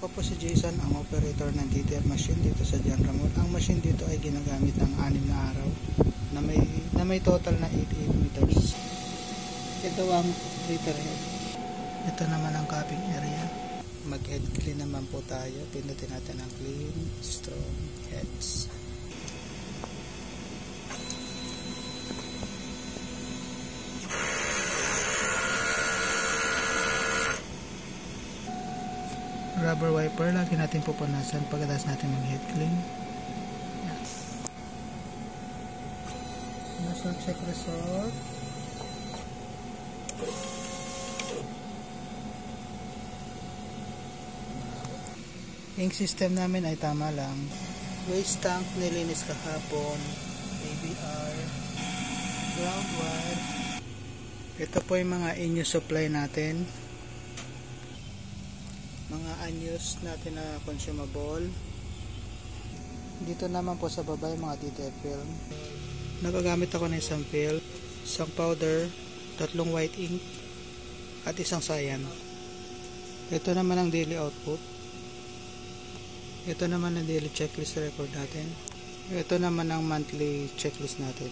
Ako po si Jason, ang operator ng DTR machine dito sa John Ramon. Ang machine dito ay ginagamit ng 6 na araw na may total na 88 meters. Ito ang reaper head. Ito naman ang capping area. Mag-head clean naman po tayo. Pindutin natin ang clean, strong heads. Rubber wiper, lagi natin pupunasan pagkatapos natin mag-head clean. Yan. Nozzle check result. Ink system namin ay tama lang. Waste tank nilinis kahapon. ABR. Ground wire. Ito po yung mga in-use supply natin. Mga unused natin na consumable. Dito naman po sa baba yung mga detail film. Nagagamit ako ng isang film, isang powder, 3 white ink, at isang cyan. Ito naman ang daily output. Ito naman ang daily checklist record natin. Ito naman ang monthly checklist natin.